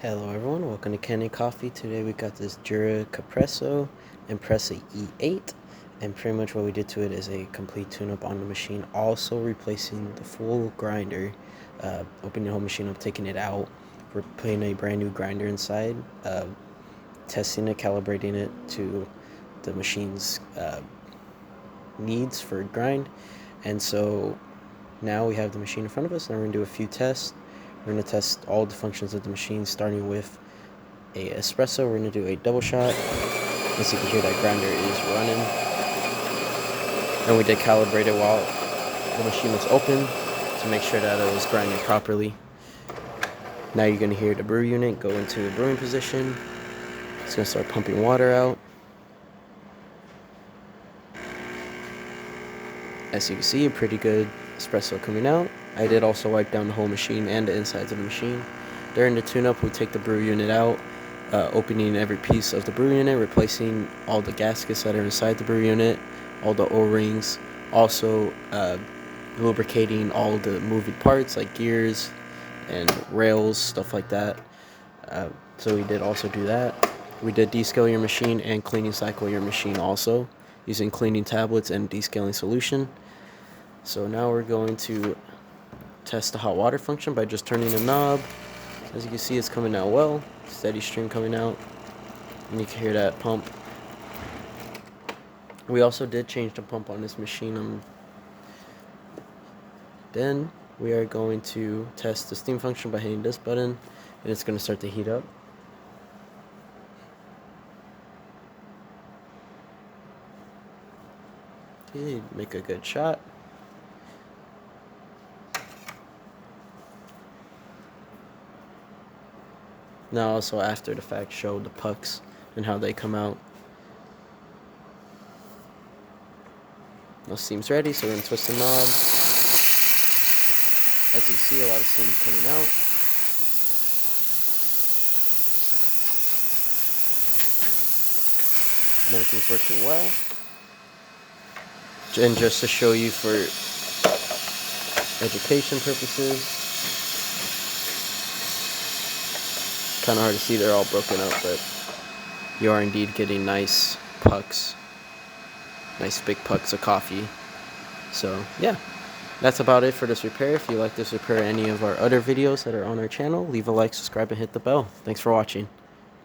Hello everyone, welcome to Kanen Coffee. Today we got this Jura Espresso Impressa E8, and pretty much what we did to it is a complete tune-up on the machine, also replacing the full grinder, opening the whole machine up, taking it out. We're putting a brand new grinder inside, testing it, calibrating it to the machine's needs for grind. And so now we have the machine in front of us, and we're going to do a few tests. We're going to test all the functions of the machine, starting with a espresso. We're going to do a double shot. As you can hear, that grinder is running. And we did calibrate it while the machine was open to make sure that it was grinding properly. Now you're going to hear the brew unit go into a brewing position. It's going to start pumping water out. As you can see, a pretty good espresso coming out. I did also wipe down the whole machine and the insides of the machine. During the tune-up, we take the brew unit out, opening every piece of the brew unit, replacing all the gaskets that are inside the brew unit, all the O-rings, also lubricating all the moving parts like gears and rails, stuff like that. So we did also do that. We did descale your machine and cleaning cycle your machine also, using cleaning tablets and descaling solution. So now we're going to test the hot water function by just turning the knob. As you can see, it's coming out well, steady stream coming out, and you can hear that pump. We also did change the pump on this machine. Then we are going to test the steam function by hitting this button, and it's going to start to heat up. Okay, make a good shot. Now also after the fact show the pucks and how they come out. Now steam's ready, so we're going to twist the knob. As you can see, a lot of steam coming out. And everything's working well. And just to show you for education purposes, kind of hard to see, they're all broken up, but you are indeed getting nice pucks, nice big pucks of coffee. So yeah, that's about it for this repair. If you like this repair or any of our other videos that are on our channel, leave a like, subscribe, and hit the bell. Thanks for watching.